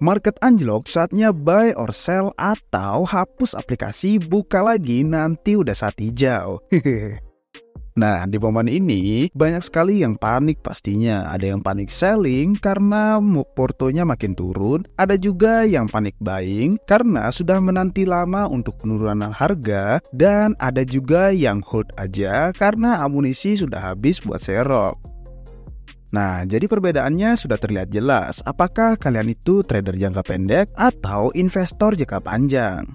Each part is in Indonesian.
Market anjlok, saatnya buy or sell atau hapus aplikasi, buka lagi, nanti udah saat hijau. Nah, di momen ini banyak sekali yang panik pastinya. Ada yang panik selling karena portonya makin turun. Ada juga yang panik buying karena sudah menanti lama untuk penurunan harga. Dan ada juga yang hold aja karena amunisi sudah habis buat serok. Nah, jadi perbedaannya sudah terlihat jelas. Apakah kalian itu trader jangka pendek atau investor jangka panjang?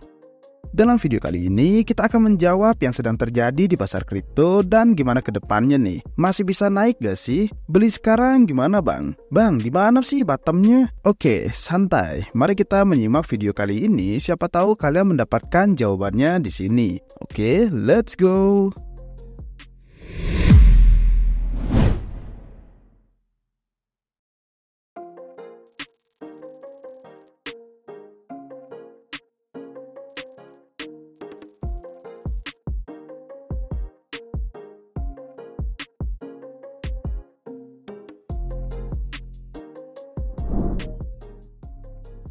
Dalam video kali ini, kita akan menjawab yang sedang terjadi di pasar kripto dan gimana ke depannya nih. Masih bisa naik gak sih? Beli sekarang gimana bang? Bang, di mana sih bottomnya? Oke, santai. Mari kita menyimak video kali ini, siapa tahu kalian mendapatkan jawabannya di sini. Oke, let's go!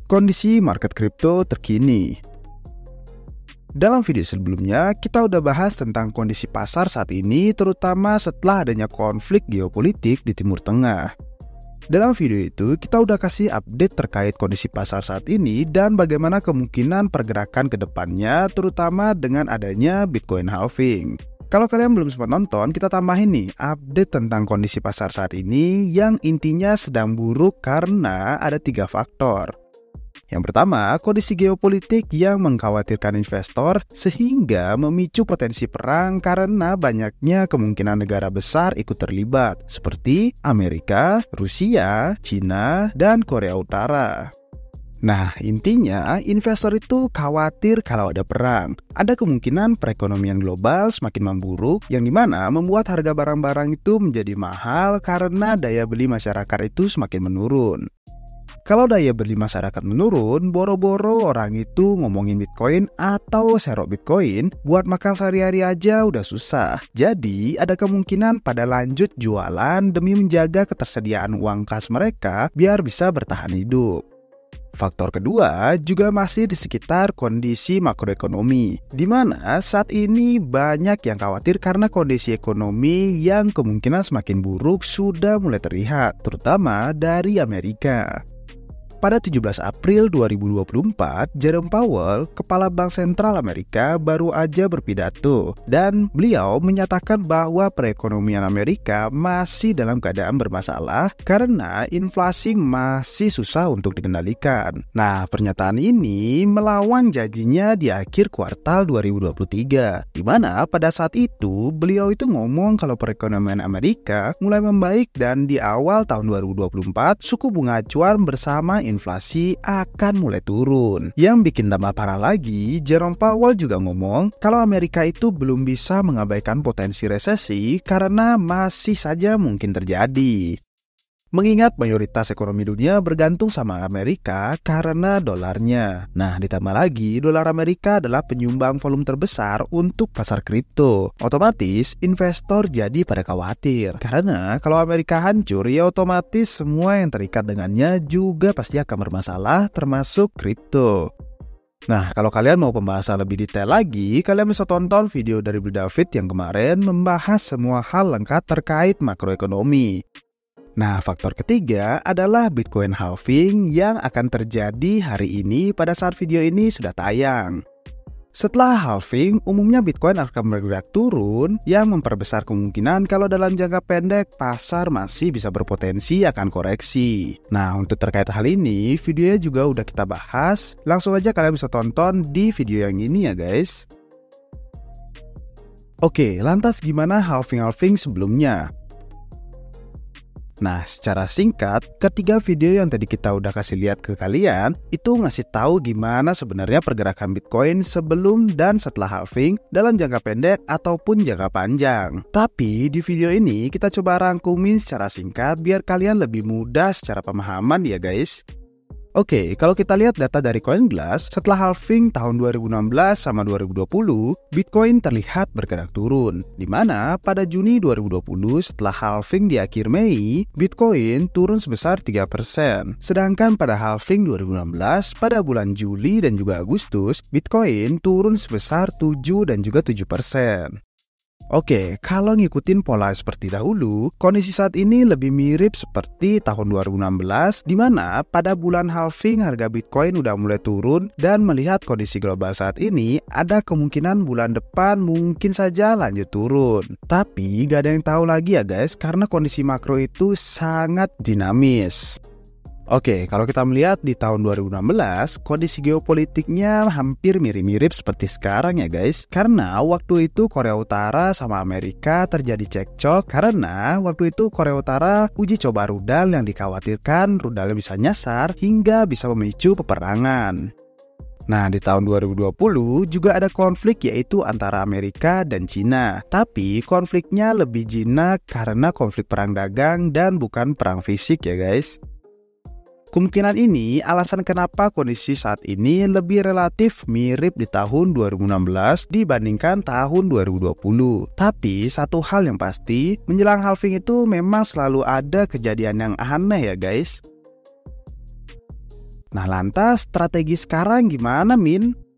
Kondisi market kripto terkini. Dalam video sebelumnya, kita udah bahas tentang kondisi pasar saat ini, terutama setelah adanya konflik geopolitik di Timur Tengah. Dalam video itu, kita udah kasih update terkait kondisi pasar saat ini dan bagaimana kemungkinan pergerakan ke depannya, terutama dengan adanya Bitcoin halving. Kalau kalian belum sempat nonton, kita tambahin nih update tentang kondisi pasar saat ini yang intinya sedang buruk karena ada 3 faktor. Yang pertama, kondisi geopolitik yang mengkhawatirkan investor sehingga memicu potensi perang karena banyaknya kemungkinan negara besar ikut terlibat seperti Amerika, Rusia, Cina, dan Korea Utara. Nah, intinya investor itu khawatir kalau ada perang. Ada kemungkinan perekonomian global semakin memburuk yang dimana membuat harga barang-barang itu menjadi mahal karena daya beli masyarakat itu semakin menurun. Kalau daya beli masyarakat menurun, boro-boro orang itu ngomongin Bitcoin atau serok Bitcoin, buat makan sehari-hari aja udah susah. Jadi, ada kemungkinan pada lanjut jualan demi menjaga ketersediaan uang kas mereka biar bisa bertahan hidup. Faktor kedua juga masih di sekitar kondisi makroekonomi, di mana saat ini banyak yang khawatir karena kondisi ekonomi yang kemungkinan semakin buruk sudah mulai terlihat, terutama dari Amerika. Pada 17 April 2024, Jerome Powell, Kepala Bank Sentral Amerika, baru aja berpidato dan beliau menyatakan bahwa perekonomian Amerika masih dalam keadaan bermasalah karena inflasi masih susah untuk dikendalikan. Nah, pernyataan ini melawan janjinya di akhir kuartal 2023, di mana pada saat itu beliau itu ngomong kalau perekonomian Amerika mulai membaik dan di awal tahun 2024 suku bunga acuan bersama inflasi akan mulai turun. Yang bikin tambah parah lagi, Jerome Powell juga ngomong kalau Amerika itu belum bisa mengabaikan potensi resesi karena masih saja mungkin terjadi. Mengingat mayoritas ekonomi dunia bergantung sama Amerika karena dolarnya. Nah, ditambah lagi, dolar Amerika adalah penyumbang volume terbesar untuk pasar kripto. Otomatis, investor jadi pada khawatir. Karena kalau Amerika hancur, ya otomatis semua yang terikat dengannya juga pasti akan bermasalah, termasuk kripto. Nah, kalau kalian mau pembahasan lebih detail lagi, kalian bisa tonton video dari Blue David yang kemarin membahas semua hal lengkap terkait makroekonomi. Nah, faktor ketiga adalah Bitcoin halving yang akan terjadi hari ini pada saat video ini sudah tayang. Setelah halving, umumnya Bitcoin akan bergerak turun yang memperbesar kemungkinan kalau dalam jangka pendek pasar masih bisa berpotensi akan koreksi. Nah, untuk terkait hal ini, videonya juga udah kita bahas. Langsung aja kalian bisa tonton di video yang ini ya guys. Oke, lantas gimana halving sebelumnya? Nah, secara singkat, ketiga video yang tadi kita udah kasih lihat ke kalian itu ngasih tahu gimana sebenarnya pergerakan Bitcoin sebelum dan setelah halving dalam jangka pendek ataupun jangka panjang. Tapi di video ini kita coba rangkumin secara singkat biar kalian lebih mudah secara pemahaman ya guys. Oke, kalau kita lihat data dari CoinGlass, setelah halving tahun 2016 sama 2020, Bitcoin terlihat bergerak turun. Di mana pada Juni 2020 setelah halving di akhir Mei, Bitcoin turun sebesar 3%. Sedangkan pada halving 2016, pada bulan Juli dan juga Agustus, Bitcoin turun sebesar 7 dan juga 7%. Oke, kalau ngikutin pola seperti dahulu, kondisi saat ini lebih mirip seperti tahun 2016, di mana pada bulan halving harga Bitcoin udah mulai turun, dan melihat kondisi global saat ini, ada kemungkinan bulan depan mungkin saja lanjut turun. Tapi gak ada yang tahu lagi ya guys, karena kondisi makro itu sangat dinamis. Oke, kalau kita melihat di tahun 2016, kondisi geopolitiknya hampir mirip-mirip seperti sekarang ya guys. Karena waktu itu Korea Utara sama Amerika terjadi cekcok karena waktu itu Korea Utara uji coba rudal yang dikhawatirkan rudalnya bisa nyasar hingga bisa memicu peperangan. Nah, di tahun 2020 juga ada konflik yaitu antara Amerika dan Cina. Tapi konfliknya lebih jinak karena konflik perang dagang dan bukan perang fisik ya guys. Kemungkinan ini alasan kenapa kondisi saat ini lebih relatif mirip di tahun 2016 dibandingkan tahun 2020. Tapi satu hal yang pasti, menjelang halving itu memang selalu ada kejadian yang aneh ya guys. Nah lantas strategi sekarang gimana Min?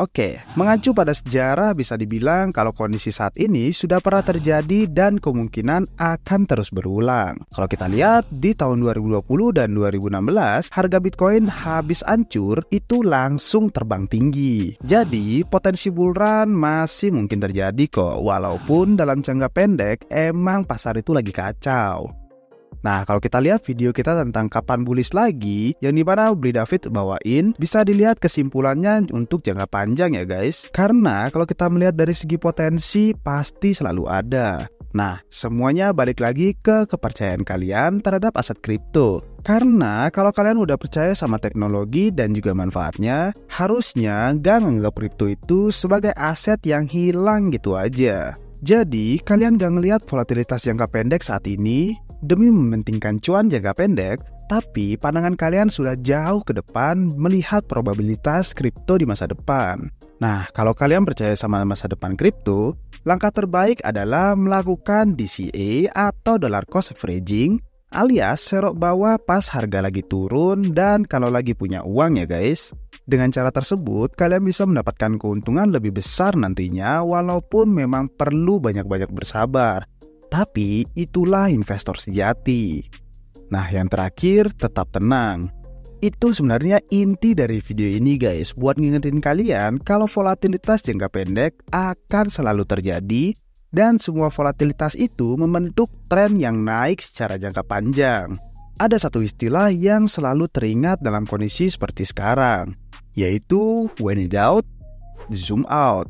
Oke, mengacu pada sejarah bisa dibilang kalau kondisi saat ini sudah pernah terjadi dan kemungkinan akan terus berulang. Kalau kita lihat di tahun 2020 dan 2016, harga Bitcoin habis hancur itu langsung terbang tinggi. Jadi, potensi bull run masih mungkin terjadi kok, walaupun dalam jangka pendek emang pasar itu lagi kacau. Nah, kalau kita lihat video kita tentang kapan bullish lagi, yang dimana Bri David bawain, bisa dilihat kesimpulannya untuk jangka panjang ya guys. Karena kalau kita melihat dari segi potensi, pasti selalu ada. Nah, semuanya balik lagi ke kepercayaan kalian terhadap aset kripto. Karena kalau kalian udah percaya sama teknologi dan juga manfaatnya, harusnya gak nganggap kripto itu sebagai aset yang hilang gitu aja. Jadi, kalian gak ngelihat volatilitas jangka pendek saat ini demi mementingkan cuan jangka pendek, tapi pandangan kalian sudah jauh ke depan melihat probabilitas kripto di masa depan. Nah, kalau kalian percaya sama masa depan kripto, langkah terbaik adalah melakukan DCA atau dollar cost averaging, alias serok bawah pas harga lagi turun dan kalau lagi punya uang ya guys. Dengan cara tersebut, kalian bisa mendapatkan keuntungan lebih besar nantinya walaupun memang perlu banyak-banyak bersabar. Tapi itulah investor sejati. Nah, yang terakhir, tetap tenang. Itu sebenarnya inti dari video ini guys, buat ngingetin kalian kalau volatilitas jangka pendek akan selalu terjadi dan semua volatilitas itu membentuk tren yang naik secara jangka panjang. Ada satu istilah yang selalu teringat dalam kondisi seperti sekarang, yaitu when in doubt, zoom out.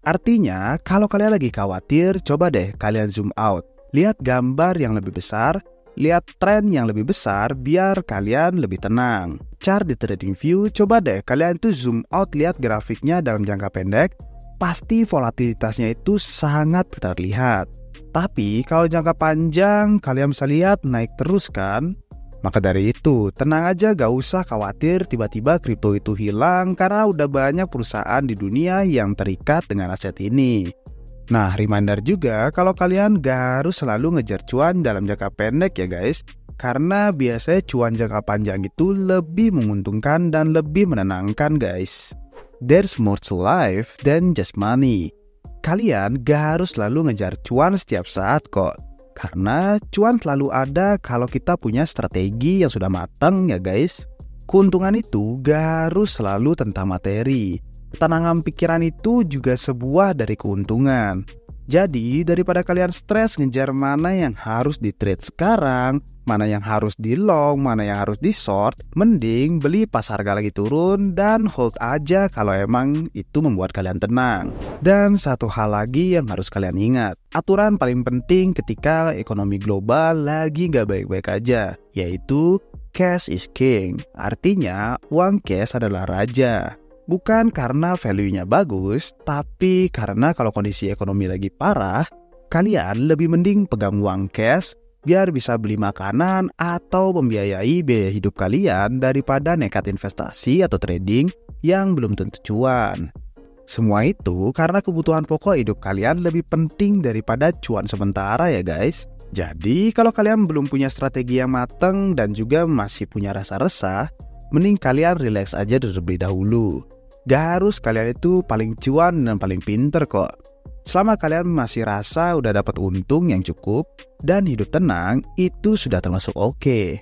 Artinya, kalau kalian lagi khawatir, coba deh kalian zoom out. Lihat gambar yang lebih besar, lihat tren yang lebih besar biar kalian lebih tenang. Chart di TradingView, coba deh kalian tuh zoom out lihat grafiknya dalam jangka pendek, pasti volatilitasnya itu sangat terlihat. Tapi kalau jangka panjang, kalian bisa lihat naik terus kan? Maka dari itu, tenang aja gak usah khawatir tiba-tiba kripto itu hilang karena udah banyak perusahaan di dunia yang terikat dengan aset ini. Nah, reminder juga kalau kalian gak harus selalu ngejar cuan dalam jangka pendek ya guys. Karena biasanya cuan jangka panjang itu lebih menguntungkan dan lebih menenangkan guys. There's more to life than just money. Kalian gak harus selalu ngejar cuan setiap saat kok. Karena cuan selalu ada kalau kita punya strategi yang sudah matang ya guys. Keuntungan itu gak harus selalu tentang materi. Ketenangan pikiran itu juga sebuah dari keuntungan. Jadi daripada kalian stres ngejar mana yang harus di trade sekarang, mana yang harus di long, mana yang harus di short, mending beli pas harga lagi turun dan hold aja kalau emang itu membuat kalian tenang. Dan satu hal lagi yang harus kalian ingat, aturan paling penting ketika ekonomi global lagi gak baik-baik aja, yaitu cash is king. Artinya uang cash adalah raja. Bukan karena value-nya bagus, tapi karena kalau kondisi ekonomi lagi parah, kalian lebih mending pegang uang cash biar bisa beli makanan atau membiayai biaya hidup kalian daripada nekat investasi atau trading yang belum tentu cuan. Semua itu karena kebutuhan pokok hidup kalian lebih penting daripada cuan sementara ya guys. Jadi kalau kalian belum punya strategi yang mateng dan juga masih punya rasa resah, mending kalian relax aja terlebih dahulu. Gak harus kalian itu paling cuan dan paling pinter kok. Selama kalian masih rasa udah dapat untung yang cukup dan hidup tenang, itu sudah termasuk oke.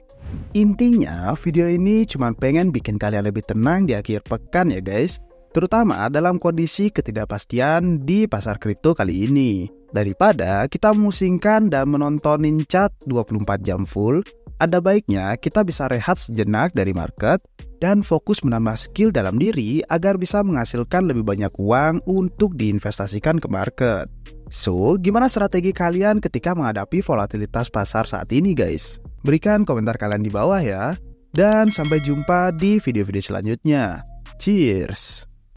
Intinya video ini cuma pengen bikin kalian lebih tenang di akhir pekan ya guys, terutama dalam kondisi ketidakpastian di pasar kripto kali ini. Daripada kita memusingkan dan menontonin chart 24 jam full, ada baiknya kita bisa rehat sejenak dari market dan fokus menambah skill dalam diri agar bisa menghasilkan lebih banyak uang untuk diinvestasikan ke market. So, gimana strategi kalian ketika menghadapi volatilitas pasar saat ini guys? Berikan komentar kalian di bawah ya. Dan sampai jumpa di video-video selanjutnya. Cheers!